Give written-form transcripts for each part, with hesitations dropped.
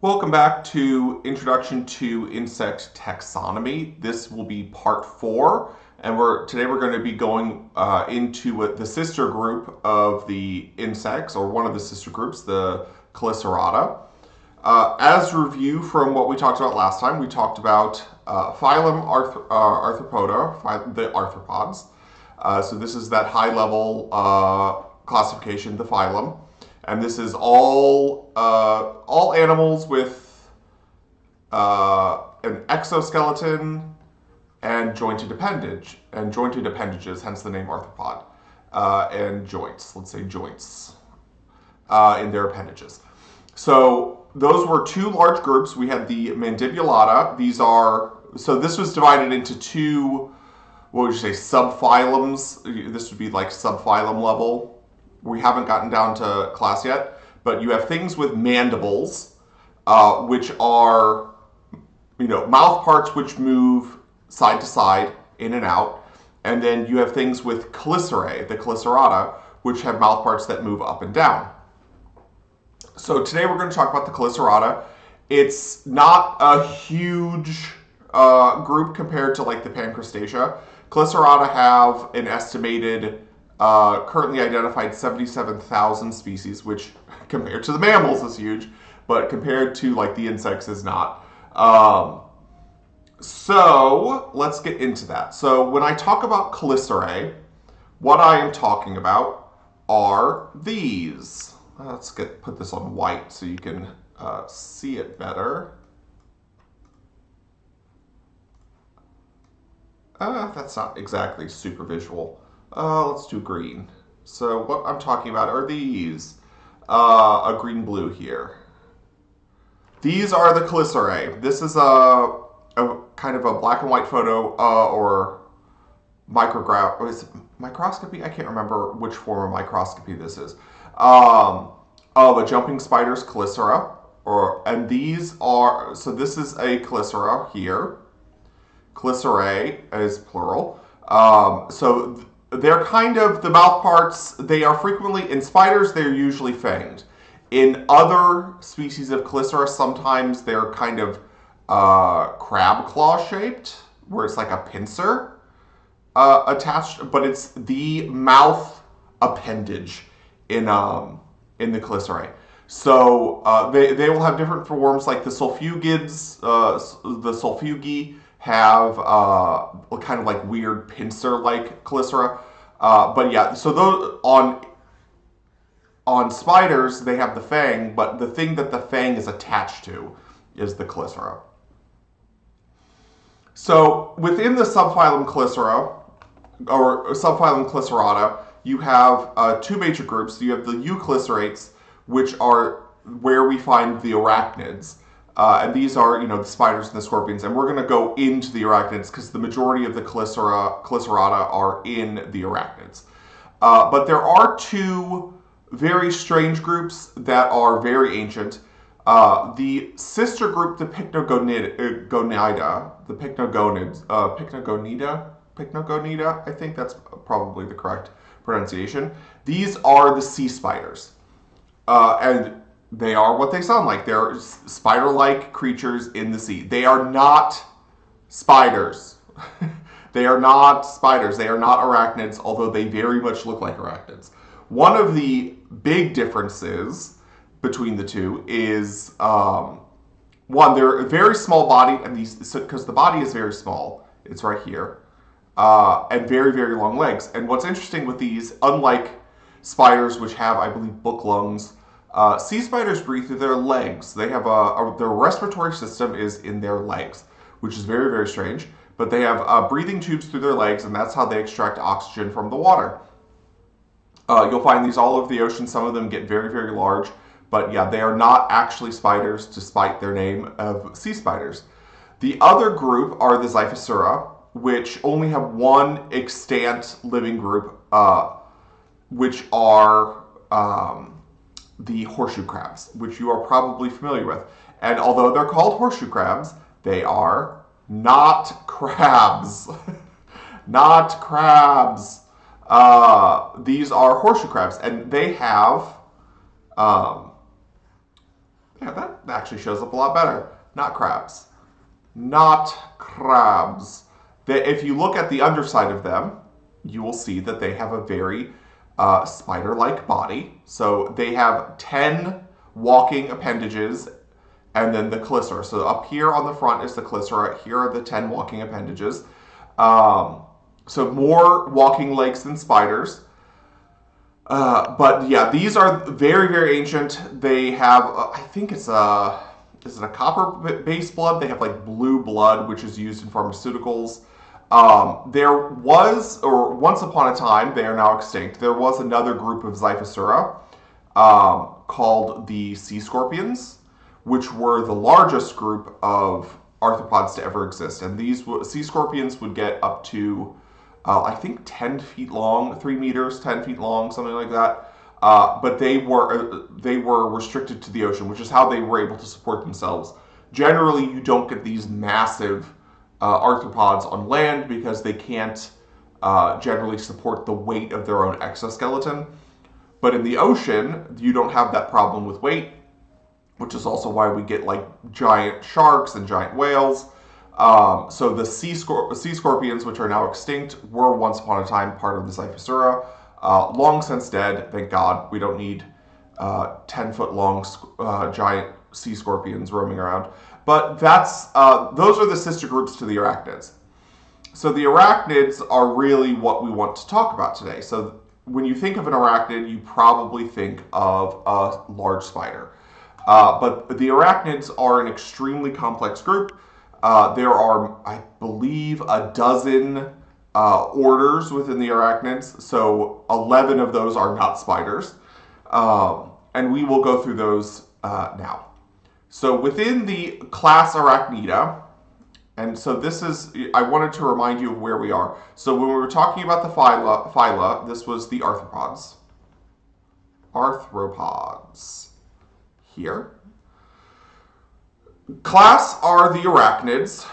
Welcome back to Introduction to Insect Taxonomy. This will be part 4, and today we're going to be going into the sister group of the insects, or one of the sister groups, the Chelicerata. As review from what we talked about last time, we talked about phylum Arthropoda, the arthropods. So this is that high-level classification, the phylum. And this is all animals with an exoskeleton and jointed appendages, hence the name arthropod, and joints. Let's say joints in their appendages. So those were two large groups. We had the Mandibulata. This was divided into two, what would you say, subphylums. This would be like subphylum level. We haven't gotten down to class yet, but you have things with mandibles, which are, mouth parts which move side to side, in and out. And then you have things with chelicerae, the Chelicerata, which have mouth parts that move up and down. So today we're going to talk about the Chelicerata. It's not a huge group compared to like the Pancrustacea. Chelicerata have an estimated currently identified 77,000 species, which compared to the mammals is huge, but compared to like the insects is not. So let's get into that. So when I talk about chelicerae, what I am talking about are these. Let's put this on white so you can see it better. That's not exactly super visual. Let's do green. So what I'm talking about are these. A green-blue here. These are the chelicerae. This is a kind of a black and white photo or microscopy? I can't remember which form of microscopy this is. Of a jumping spider's chelicera. And these are, so this is a chelicera here. Chelicerae is plural. They're kind of the mouth parts. They are frequently, in spiders, they're usually fanged. In other species of chelicera, sometimes they're kind of crab claw shaped, where it's like a pincer attached, but it's the mouth appendage in the chelicerae. So they will have different forms, like the sulfugids, the sulfugi have kind of like weird pincer-like chelicera. But yeah, so those on spiders, they have the fang, but the thing that the fang is attached to is the chelicera. So within the subphylum Chelicera, or subphylum Chelicerata, you have two major groups. You have the euchelicerates, which are where we find the arachnids. And these are, the spiders and the scorpions. And we're going to go into the arachnids because the majority of the Chelicerata are in the arachnids. But there are two very strange groups that are very ancient. The sister group, the Pycnogonida, I think that's probably the correct pronunciation. These are the sea spiders. And they are what they sound like. They're spider-like creatures in the sea. They are not spiders. They are not spiders. They are not arachnids, although they very much look like arachnids. One of the big differences between the two is, one, they're a very small body, and because the body is very small, it's right here, and very, very long legs. And what's interesting with these, unlike spiders, which have, I believe, book lungs, sea spiders breathe through their legs. They have their respiratory system is in their legs, which is very, very strange. But they have breathing tubes through their legs, and that's how they extract oxygen from the water. You'll find these all over the ocean. Some of them get very, very large. But yeah, they are not actually spiders, despite their name of sea spiders. The other group are the Xiphosaura, which only have one extant living group, which are the horseshoe crabs, which you are probably familiar with. And although they're called horseshoe crabs, they are not crabs. Not crabs. These are horseshoe crabs, and they have Yeah, that actually shows up a lot better. Not crabs. Not crabs. If you look at the underside of them, you will see that they have a very spider-like body. So they have 10 walking appendages and then the chelicera. So up here on the front is the chelicera. Here are the 10 walking appendages. So more walking legs than spiders. But yeah, these are very, very ancient. They have, I think it's is it a copper-based blood? They have like blue blood, which is used in pharmaceuticals. There was, or once upon a time, they are now extinct. There was another group of Xiphosaura called the sea scorpions, which were the largest group of arthropods to ever exist. And these sea scorpions would get up to, I think, 10 feet long, 3 meters, 10 feet long, something like that. But they were restricted to the ocean, which is how they were able to support themselves. Generally, you don't get these massive arthropods on land because they can't generally support the weight of their own exoskeleton. But in the ocean, you don't have that problem with weight, which is also why we get like giant sharks and giant whales. So the sea scorpions, which are now extinct, were once upon a time part of the Xiphosaura. Long since dead, thank God. We don't need 10-foot long giant sea scorpions roaming around. But those are the sister groups to the arachnids. So the arachnids are really what we want to talk about today. So when you think of an arachnid, you probably think of a large spider. But the arachnids are an extremely complex group. There are, I believe, a dozen orders within the arachnids. So 11 of those are not spiders. And we will go through those now. So within the class Arachnida, and so this is, I wanted to remind you of where we are. So when we were talking about the phyla, this was the arthropods. Arthropods. Here. Class are the arachnids.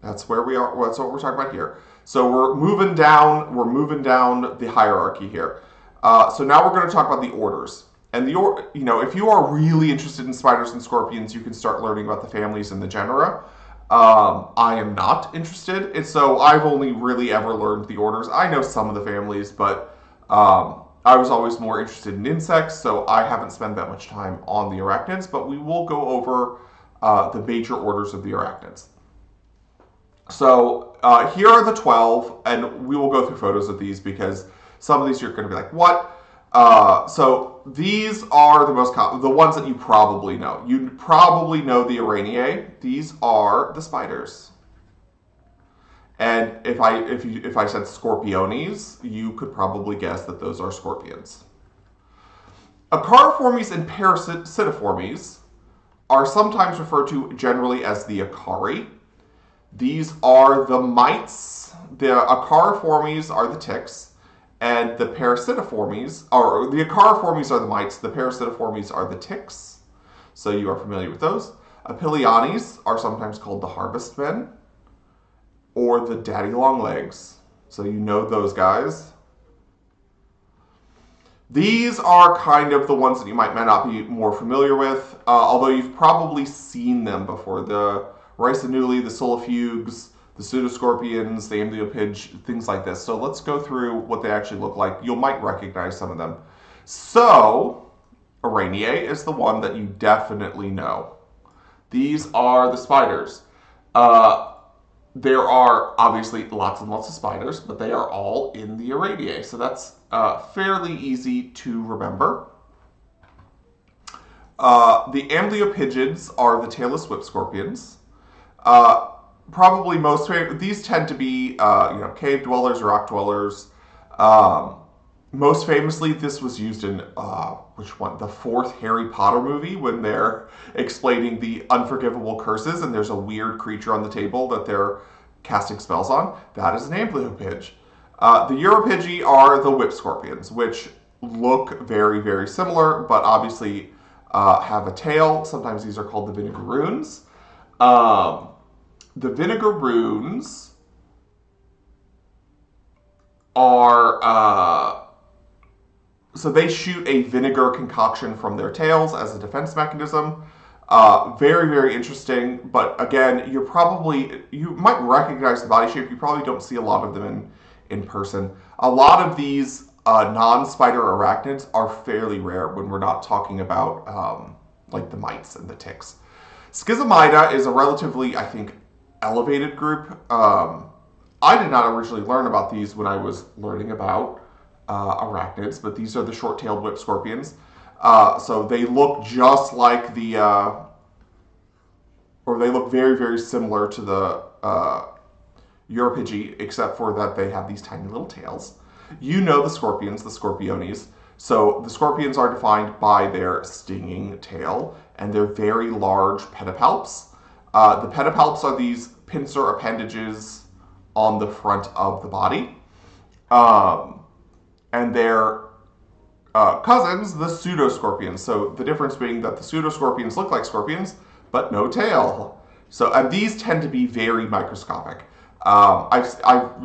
That's where we are. That's what we're talking about here. So we're moving down the hierarchy here. So now we're going to talk about the orders. And if you are really interested in spiders and scorpions, you can start learning about the families and the genera. I am not interested, and so I've only really ever learned the orders. I know some of the families, but I was always more interested in insects, so I haven't spent that much time on the arachnids, but we will go over the major orders of the arachnids. So here are the 12, and we will go through photos of these because some of these you're going to be like, what? So these are the ones that you probably know. You probably know the Araneae. These are the spiders. And if I said Scorpiones, you could probably guess that those are scorpions. Acariformes and Parasitiformes are sometimes referred to generally as the Acari. These are the mites. The Acariformes are the ticks, and the Parasitiformes, or the Acariformes are the mites, the Parasitiformes are the ticks. So you are familiar with those. Apilianes are sometimes called the harvestmen, or the daddy long legs. So you know those guys. These are kind of the ones that you might not be more familiar with, although you've probably seen them before. The Rhicinulae, the Solifuges, the Pseudoscorpions, the Amblyopyge, things like this. So let's go through what they actually look like. You might recognize some of them. So, Araneae is the one that you definitely know. These are the spiders. There are obviously lots and lots of spiders, but they are all in the Araneae. So that's fairly easy to remember. The Amblyopygids are the tailless whip scorpions. Probably most famous, these tend to be cave dwellers, rock dwellers. Most famously, this was used in which one? The 4th Harry Potter movie, when they're explaining the unforgivable curses, and there's a weird creature on the table that they're casting spells on. That is an amblyopyge. The Europygi are the whip scorpions, which look very, very similar, but obviously have a tail. Sometimes these are called the vinegaroons. The vinegaroons are so they shoot a vinegar concoction from their tails as a defense mechanism. Very, very interesting. But again, you might recognize the body shape. You probably don't see a lot of them in person. A lot of these non-spider arachnids are fairly rare when we're not talking about like the mites and the ticks. Schizomida is a relatively, I think, elevated group. I did not originally learn about these when I was learning about arachnids, but these are the short-tailed whip scorpions. So they look just like or they look very, very similar to the Europygi, except for that they have these tiny little tails. You know the scorpions, the scorpiones. So the scorpions are defined by their stinging tail and their very large pedipalps. The pedipalps are these pincer appendages on the front of the body. And their cousins, the pseudoscorpions. So the difference being that the pseudoscorpions look like scorpions, but no tail. So, and these tend to be very microscopic. I've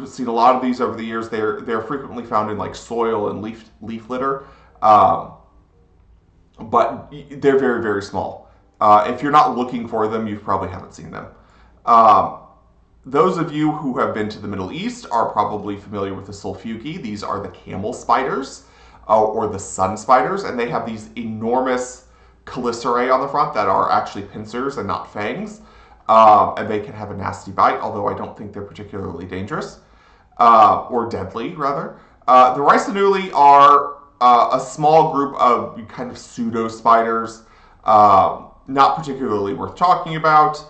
seen a lot of these over the years. They're frequently found in like soil and leaf litter, but they're very, very small. If you're not looking for them, you probably haven't seen them. Those of you who have been to the Middle East are probably familiar with the sulfugi. These are the camel spiders, or the sun spiders, and they have these enormous chelicerae on the front that are actually pincers and not fangs. And they can have a nasty bite, although I don't think they're particularly dangerous, or deadly, rather. The Rhicinulae are a small group of kind of pseudo-spiders, not particularly worth talking about,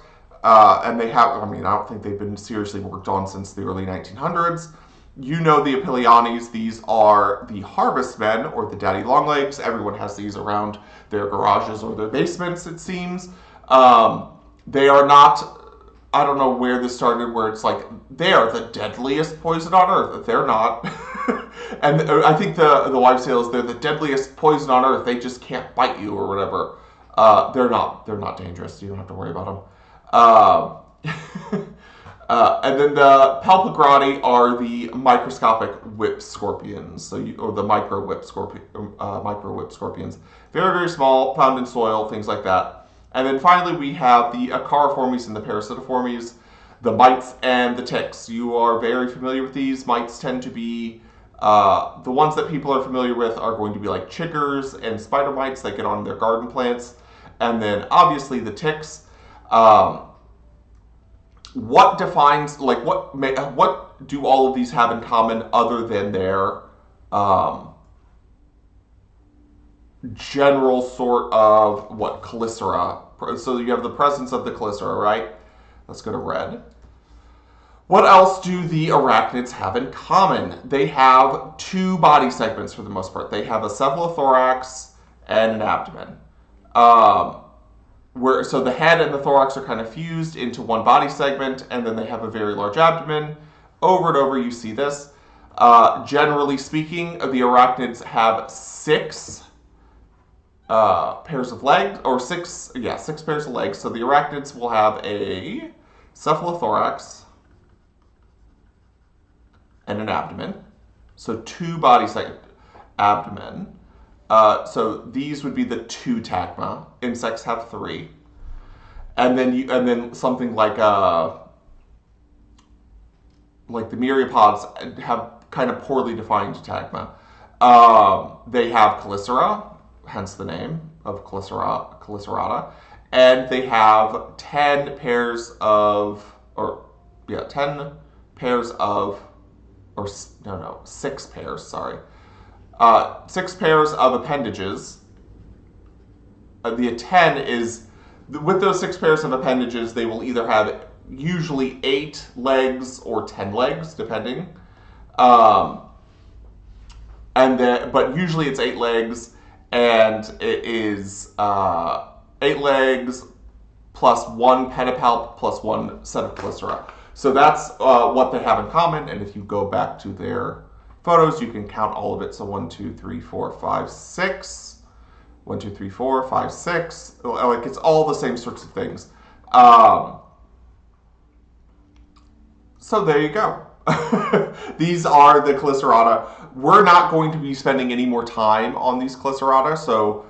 and they have, I mean, I don't think they've been seriously worked on since the early 1900s. You know the Apiliones. These are the harvestmen, or the daddy longlegs. Everyone has these around their garages or their basements, it seems. They are not, I don't know where this started, where it's like, they are the deadliest poison on earth. They're not. And I think the wives' tale is they're the deadliest poison on earth. They just can't bite you or whatever. They're not dangerous. You don't have to worry about them. And then the Palpagrani are the microscopic whip scorpions, or the micro whip scorpions. Very, very small, found in soil, things like that. And then finally we have the Acariformes and the Parasitiformes, the mites and the ticks. You are very familiar with these. Mites tend to be, the ones that people are familiar with are going to be like chiggers and spider mites that get on their garden plants. And then obviously the ticks. What defines, like what do all of these have in common other than their general sort of, chelicera? So you have the presence of the chelicera, right? Let's go to red. What else do the arachnids have in common? They have two body segments for the most part. They have a cephalothorax and an abdomen. So the head and the thorax are kind of fused into one body segment, and then they have a very large abdomen. Over and over you see this. Generally speaking, the arachnids have six pairs of legs, or six pairs of legs. So the arachnids will have a cephalothorax and an abdomen. So two body segments, abdomen. So these would be the two tagma. Insects have three, and then something like the myriapods have kind of poorly defined tagma. They have chelicera, hence the name of Chelicerata, and they have 10 pairs of, 6 pairs, sorry. 6 pairs of appendages. The 10 is, with those 6 pairs of appendages, they will either have usually 8 legs or 10 legs, depending. But usually it's 8 legs, and it is 8 legs plus 1 pedipalp plus 1 set of chelicera. So that's what they have in common, and if you go back to their photos, you can count all of it. So 1, 2, 3, 4, 5, 6. 1, 2, 3, 4, 5, 6. Like, it's all the same sorts of things. So there you go. These are the Chelicerata. We're not going to be spending any more time on these Chelicerata, so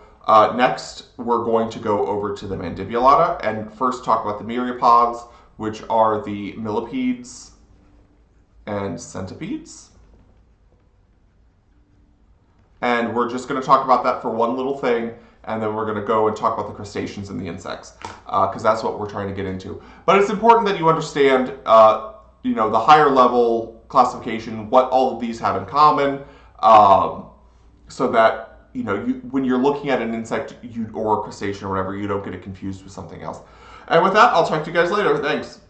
next we're going to go over to the Mandibulata and first talk about the myriapods, which are the millipedes and centipedes. And we're just going to talk about that for one little thing, and then we're going to go and talk about the crustaceans and the insects, because that's what we're trying to get into. But it's important that you understand, the higher level classification, what all of these have in common, so that when you're looking at an insect or a crustacean or whatever, you don't get it confused with something else. And with that, I'll talk to you guys later. Thanks.